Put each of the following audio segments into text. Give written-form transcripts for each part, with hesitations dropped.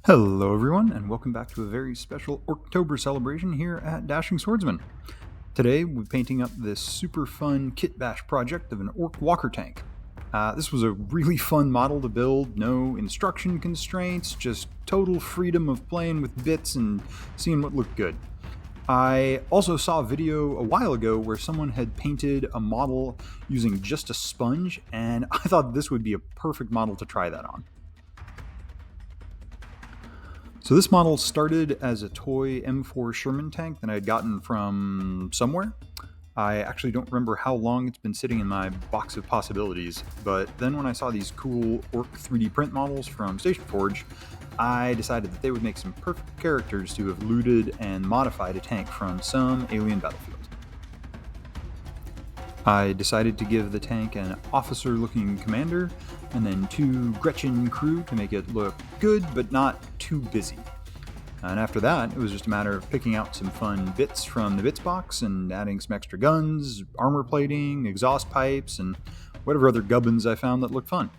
Hello everyone, and welcome back to a very special Orktober celebration here at Dashing Swordsman. Today we're painting up this super fun kit bash project of an Ork walker tank. This was a really fun model to build, no instruction constraints, just total freedom of playing with bits and seeing what looked good. I also saw a video a while ago where someone had painted a model using just a sponge, and I thought this would be a perfect model to try that on. So this model started as a toy M4 Sherman tank that I had gotten from somewhere. I actually don't remember how long it's been sitting in my box of possibilities, but then when I saw these cool Ork 3D print models from StationForge, I decided that they would make some perfect characters to have looted and modified a tank from some alien battlefield. I decided to give the tank an officer-looking commander, and then 2 Gretchen crew to make it look good but not too busy. And after that, it was just a matter of picking out some fun bits from the bits box and adding some extra guns, armor plating, exhaust pipes, and whatever other gubbins I found that looked fun.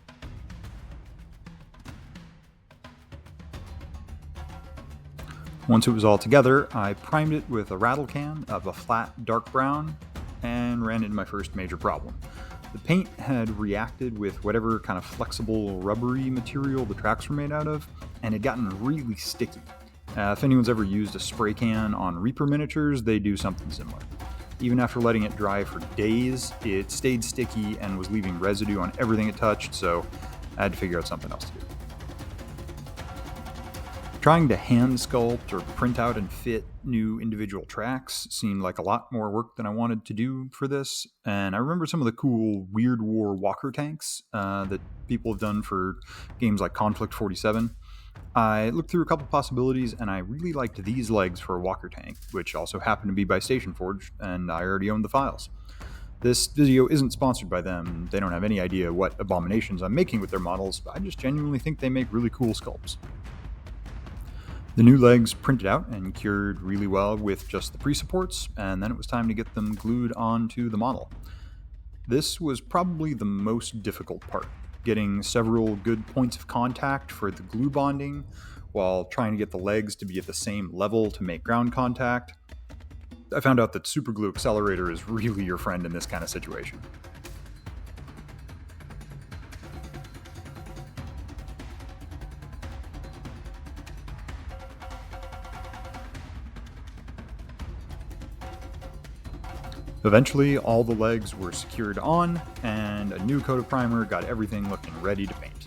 Once it was all together, I primed it with a rattle can of a flat dark brown and ran into my first major problem. The paint had reacted with whatever kind of flexible rubbery material the tracks were made out of, and had gotten really sticky. If anyone's ever used a spray can on Reaper miniatures, they do something similar. Even after letting it dry for days, it stayed sticky and was leaving residue on everything it touched, so I had to figure out something else to do. Trying to hand sculpt or print out and fit new individual tracks seemed like a lot more work than I wanted to do for this, and I remember some of the cool Weird War walker tanks that people have done for games like Conflict 47. I looked through a couple possibilities, and I really liked these legs for a walker tank, which also happened to be by StationForge, and I already owned the files. This video isn't sponsored by them. They don't have any idea what abominations I'm making with their models, but I just genuinely think they make really cool sculpts. The new legs printed out and cured really well with just the pre-supports, and then it was time to get them glued onto the model. This was probably the most difficult part, getting several good points of contact for the glue bonding, while trying to get the legs to be at the same level to make ground contact. I found out that Superglue Accelerator is really your friend in this kind of situation. Eventually, all the legs were secured on, and a new coat of primer got everything looking ready to paint.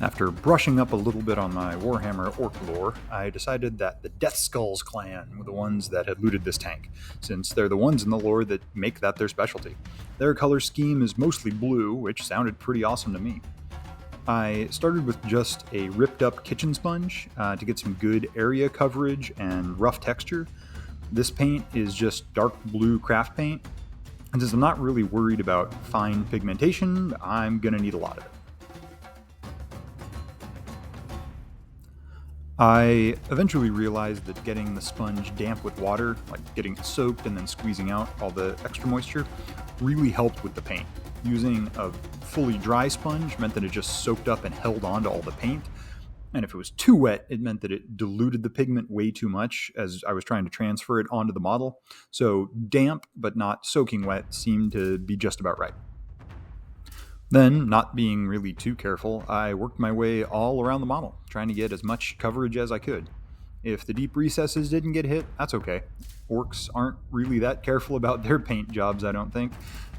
After brushing up a little bit on my Warhammer Ork lore, I decided that the Death Skulls clan were the ones that had looted this tank, since they're the ones in the lore that make that their specialty. Their color scheme is mostly blue, which sounded pretty awesome to me. I started with just a ripped up kitchen sponge to get some good area coverage and rough texture. This paint is just dark blue craft paint, and since I'm not really worried about fine pigmentation, I'm going to need a lot of it. I eventually realized that getting the sponge damp with water, like getting it soaked and then squeezing out all the extra moisture, really helped with the paint. Using a fully dry sponge meant that it just soaked up and held on to all the paint, and if it was too wet, it meant that it diluted the pigment way too much as I was trying to transfer it onto the model. So damp but not soaking wet seemed to be just about right. Then, not being really too careful, I worked my way all around the model, trying to get as much coverage as I could. If the deep recesses didn't get hit, that's okay. Orcs aren't really that careful about their paint jobs, I don't think.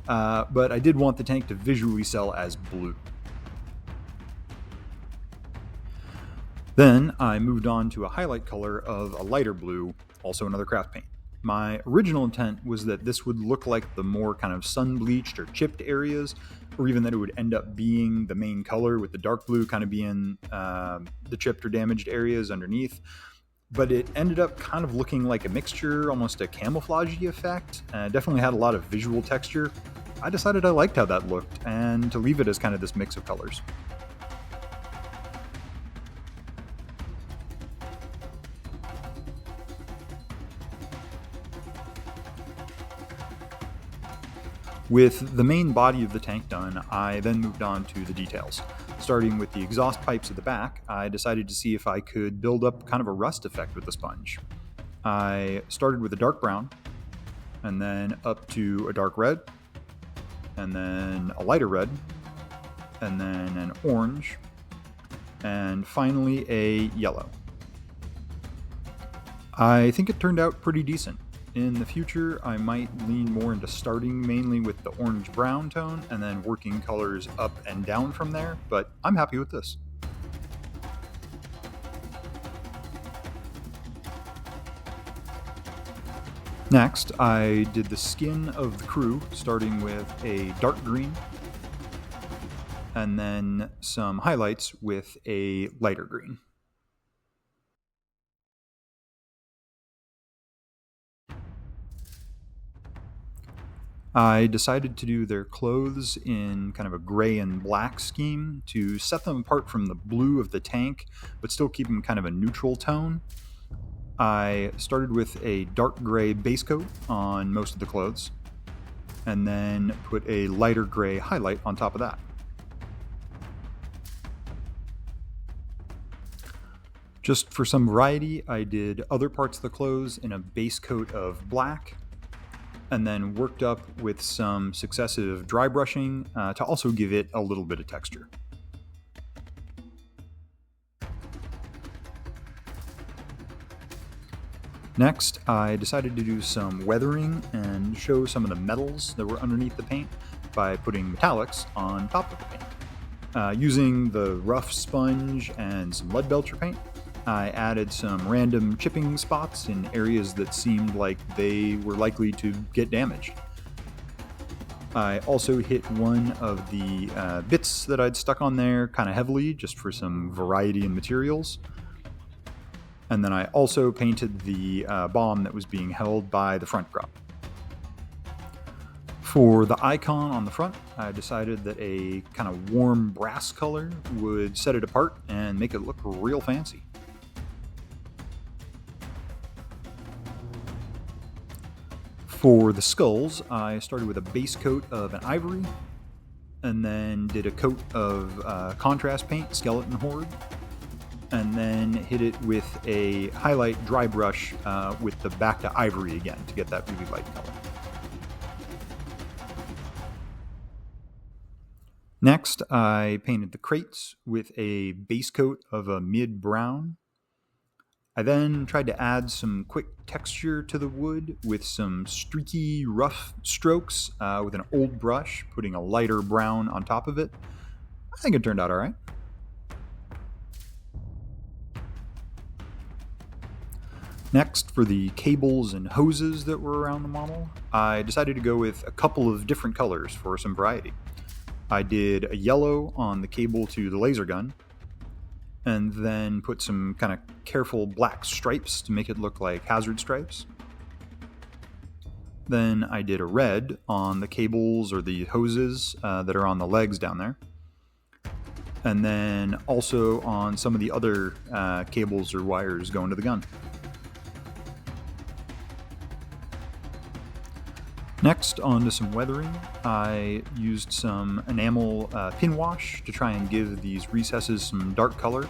But I did want the tank to visually sell as blue. Then I moved on to a highlight color of a lighter blue, also another craft paint. My original intent was that this would look like the more kind of sun-bleached or chipped areas, or even that it would end up being the main color with the dark blue kind of being the chipped or damaged areas underneath. But it ended up kind of looking like a mixture, almost a camouflage-y effect. Definitely had a lot of visual texture. I decided I liked how that looked, and to leave it as kind of this mix of colors. With the main body of the tank done, I then moved on to the details. Starting with the exhaust pipes at the back, I decided to see if I could build up kind of a rust effect with the sponge. I started with a dark brown, and then up to a dark red, and then a lighter red, and then an orange, and finally a yellow. I think it turned out pretty decent. In the future, I might lean more into starting mainly with the orange-brown tone and then working colors up and down from there, but I'm happy with this. Next, I did the skin of the crew, starting with a dark green, and then some highlights with a lighter green. I decided to do their clothes in kind of a gray and black scheme to set them apart from the blue of the tank, but still keep them kind of a neutral tone. I started with a dark gray base coat on most of the clothes, and then put a lighter gray highlight on top of that. Just for some variety, I did other parts of the clothes in a base coat of black, and then worked up with some successive dry brushing to also give it a little bit of texture. Next, I decided to do some weathering and show some of the metals that were underneath the paint by putting metallics on top of the paint. Using the rough sponge and some Leadbelcher paint, I added some random chipping spots in areas that seemed like they were likely to get damaged. I also hit one of the bits that I'd stuck on there kind of heavily, just for some variety in materials. And then I also painted the bomb that was being held by the front prop. For the icon on the front, I decided that a kind of warm brass color would set it apart and make it look real fancy. For the skulls, I started with a base coat of an ivory, and then did a coat of contrast paint, Skeleton Horde, and then hit it with a highlight dry brush with the back to ivory again to get that really light color. Next, I painted the crates with a base coat of a mid-brown. I then tried to add some quick texture to the wood with some streaky, rough strokes with an old brush, putting a lighter brown on top of it. I think it turned out all right. Next, for the cables and hoses that were around the model, I decided to go with a couple of different colors for some variety. I did a yellow on the cable to the laser gun, and then put some kind of careful black stripes to make it look like hazard stripes. Then I did a red on the cables or the hoses that are on the legs down there. And then also on some of the other cables or wires going to the gun. Next, on to some weathering. I used some enamel pin wash to try and give these recesses some dark color.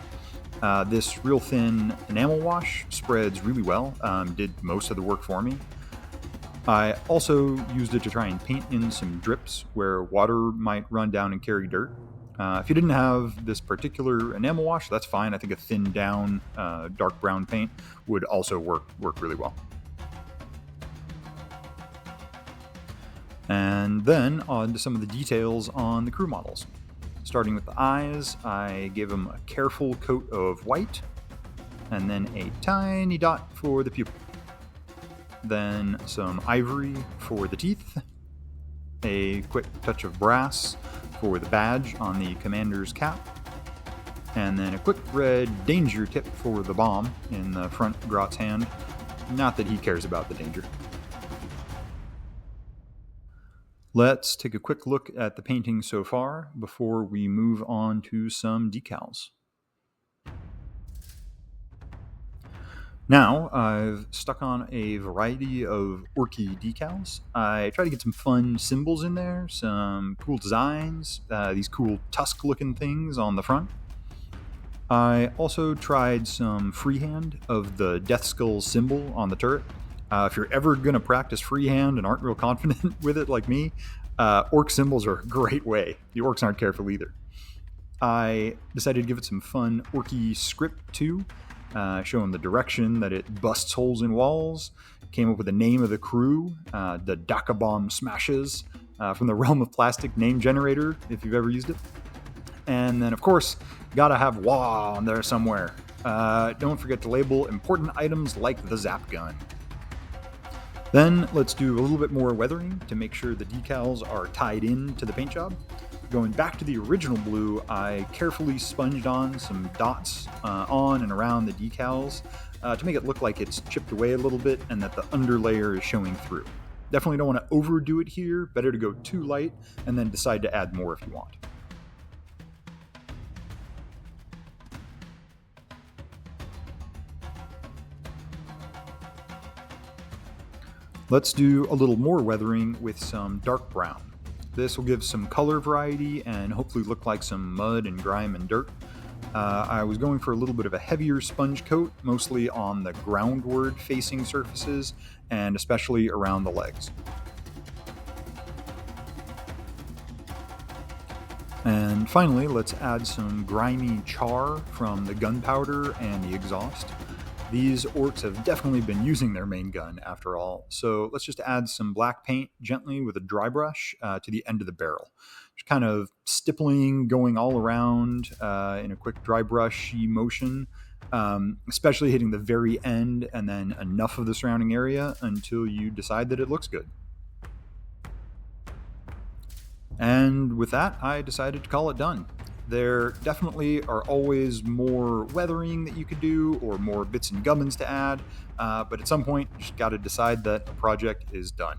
This real thin enamel wash spreads really well, did most of the work for me. I also used it to try and paint in some drips where water might run down and carry dirt. If you didn't have this particular enamel wash, that's fine. I think a thinned down dark brown paint would also work really well. And then on to some of the details on the crew models. Starting with the eyes, I gave them a careful coat of white, and then a tiny dot for the pupil. Then some ivory for the teeth, a quick touch of brass for the badge on the commander's cap, and then a quick red danger tip for the bomb in the front Grot's hand. Not that he cares about the danger. Let's take a quick look at the painting so far before we move on to some decals. Now, I've stuck on a variety of Orky decals. I try to get some fun symbols in there, some cool designs, these cool tusk-looking things on the front. I also tried some freehand of the Death Skull symbol on the turret. If you're ever going to practice freehand and aren't real confident with it like me, orc symbols are a great way. The orcs aren't careful either. I decided to give it some fun orky script too, showing the direction that it busts holes in walls. Came up with the name of the crew, the Daka Bomb Smashes, from the Realm of Plastic name generator, if you've ever used it. And then, of course, gotta have WA on there somewhere. Don't forget to label important items like the zap gun. Then let's do a little bit more weathering to make sure the decals are tied in to the paint job. Going back to the original blue, I carefully sponged on some dots on and around the decals to make it look like it's chipped away a little bit and that the underlayer is showing through. Definitely don't want to overdo it here, better to go too light and then decide to add more if you want. Let's do a little more weathering with some dark brown. This will give some color variety and hopefully look like some mud and grime and dirt. I was going for a little bit of a heavier sponge coat, mostly on the groundward facing surfaces and especially around the legs. And finally, let's add some grimy char from the gunpowder and the exhaust. These orcs have definitely been using their main gun after all, so let's just add some black paint gently with a dry brush to the end of the barrel. Just kind of stippling, going all around in a quick dry brushy motion, especially hitting the very end and then enough of the surrounding area until you decide that it looks good. And with that, I decided to call it done. There definitely are always more weathering that you could do or more bits and gubbins to add, but at some point, you just got to decide that a project is done.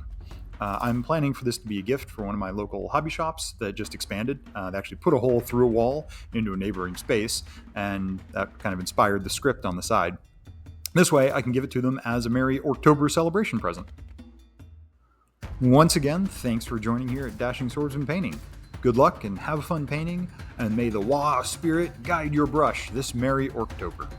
I'm planning for this to be a gift for one of my local hobby shops that just expanded. They actually put a hole through a wall into a neighboring space, and that kind of inspired the script on the side. This way, I can give it to them as a merry Orktober celebration present. Once again, thanks for joining here at Dashing Swords and Painting. Good luck and have fun painting, and may the WA spirit guide your brush this merry Orktober.